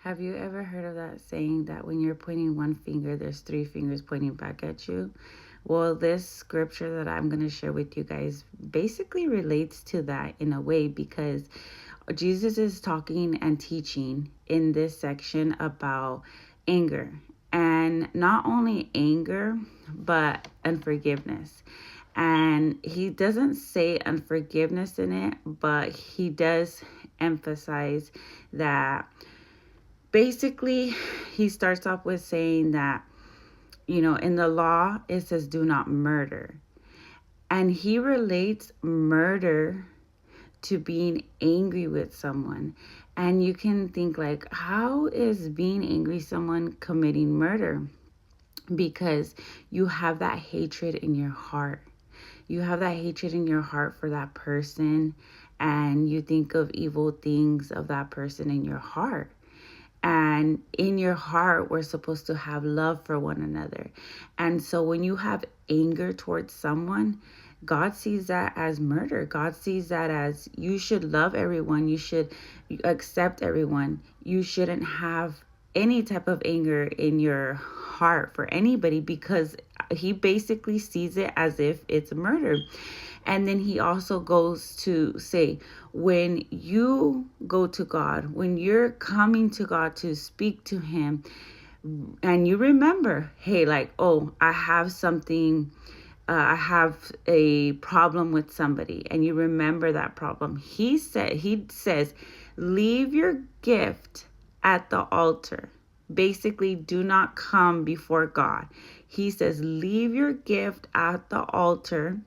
Have you ever heard of that saying that when you're pointing one finger, there's three fingers pointing back at you? Well, this scripture that I'm going to share with you guys basically relates to that in a way, because Jesus is talking and teaching in this section about anger. And not only anger, but unforgiveness. And he doesn't say unforgiveness in it, but he does emphasize that. Basically, he starts off with saying that, in the law, it says do not murder. And he relates murder to being angry with someone. And you can think like, how is being angry someone committing murder? Because you have that hatred in your heart. You have that hatred in your heart for that person, and you think of evil things of that person in your heart. And in your heart, we're supposed to have love for one another. And so when you have anger towards someone, God sees that as murder. God sees that as you should love everyone. You should accept everyone. You shouldn't have any type of anger in your heart for anybody, because he basically sees it as if it's murder. And then he also goes to say, when you go to God, when you're coming to God to speak to him, and you remember, hey, like, oh, I have something, I have a problem with somebody, and you remember that problem. He says, leave your gift at the altar. Basically, do not come before God. He says, leave your gift at the altar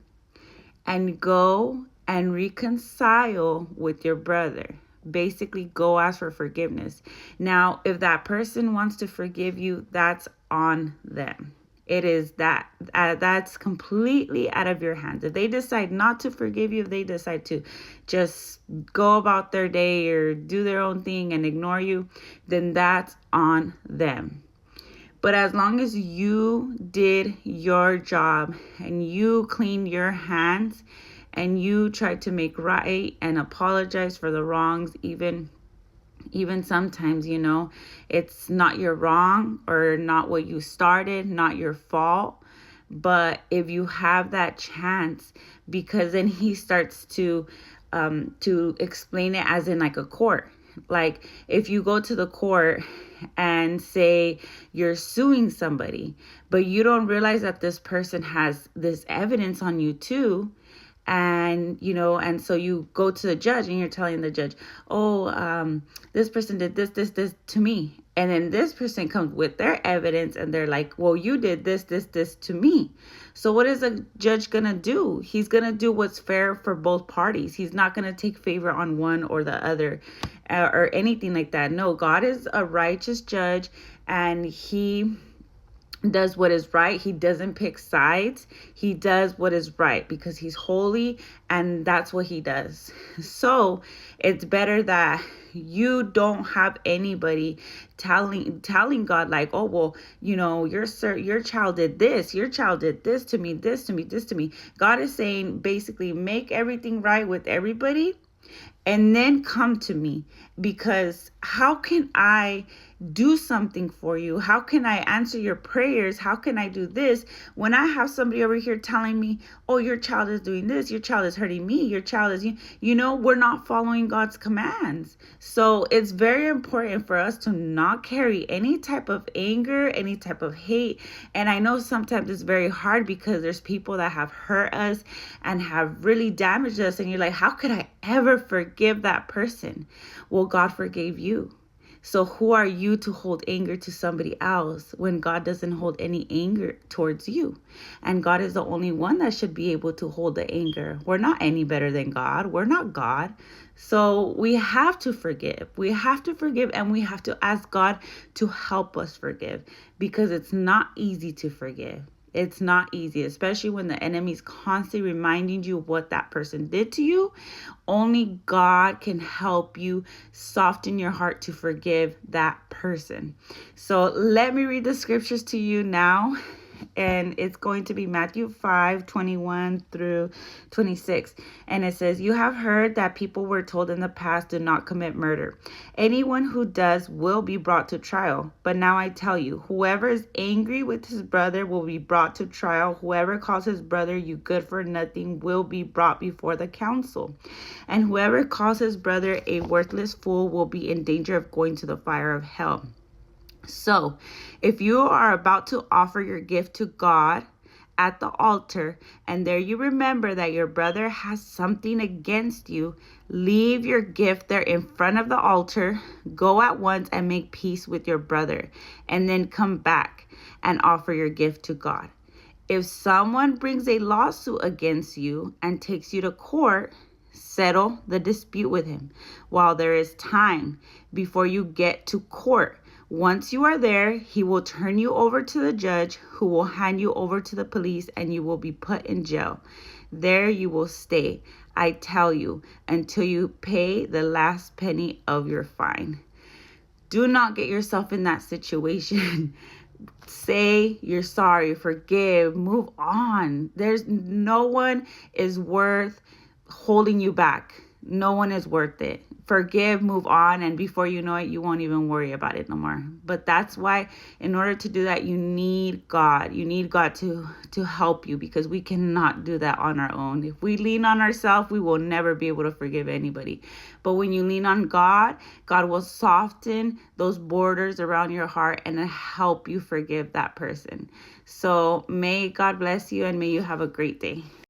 and go and reconcile with your brother. Basically, go ask for forgiveness. Now, if that person wants to forgive you, that's on them. It is that's completely out of your hands. If they decide not to forgive you, if they decide to just go about their day or do their own thing and ignore you, then that's on them. But as long as you did your job and you cleaned your hands and you tried to make right and apologize for the wrongs, even sometimes, it's not your wrong or not what you started, not your fault. But if you have that chance, because then he starts to explain it as in like a court. Like if you go to the court and say you're suing somebody, but you don't realize that this person has this evidence on you too. And so you go to the judge and you're telling the judge, oh, this person did this to me. And then this person comes with their evidence and they're like, well, you did this to me. So what is a judge going to do? He's going to do what's fair for both parties. He's not going to take favor on one or the other or anything like that. No, God is a righteous judge, and he does what is right. He doesn't pick sides. He does what is right because he's holy, and that's what he does. So it's better that you don't have anybody telling God like, oh, well, your child did this, your child did this to me, this to me, this to me. God is saying basically make everything right with everybody and then come to me, because how can I do something for you? How can I answer your prayers? How can I do this when I have somebody over here telling me, oh, your child is doing this, your child is hurting me, your child is, we're not following God's commands. So it's very important for us to not carry any type of anger, any type of hate. And I know sometimes it's very hard because there's people that have hurt us and have really damaged us. And you're like, how could I ever forgive that person? Well, God forgave you. So who are you to hold anger to somebody else when God doesn't hold any anger towards you? And God is the only one that should be able to hold the anger. We're not any better than God. We're not God. So we have to forgive. We have to forgive, and we have to ask God to help us forgive, because it's not easy to forgive. It's not easy, especially when the enemy is constantly reminding you of what that person did to you. Only God can help you soften your heart to forgive that person. So let me read the scriptures to you now. and it's going to be Matthew 5:21 through 26. And it says, "You have heard that people were told in the past, 'Do not commit murder.' Anyone who does will be brought to trial. But now I tell you, whoever is angry with his brother will be brought to trial. Whoever calls his brother you good for nothing will be brought before the council. And whoever calls his brother a worthless fool will be in danger of going to the fire of hell." So, if you are about to offer your gift to God at the altar, and there you remember that your brother has something against you, leave your gift there in front of the altar, go at once and make peace with your brother, and then come back and offer your gift to God. If someone brings a lawsuit against you and takes you to court, settle the dispute with him while there is time before you get to court. Once you are there, he will turn you over to the judge, who will hand you over to the police, and you will be put in jail. There you will stay, I tell you, until you pay the last penny of your fine. Do not get yourself in that situation. Say you're sorry, forgive, move on. No one is worth holding you back. No one is worth it. Forgive, move on, and before you know it, you won't even worry about it no more. But that's why, in order to do that, you need God. You need God to help you, because we cannot do that on our own. If we lean on ourselves, we will never be able to forgive anybody. But when you lean on God, God will soften those borders around your heart and help you forgive that person. So may God bless you, and may you have a great day.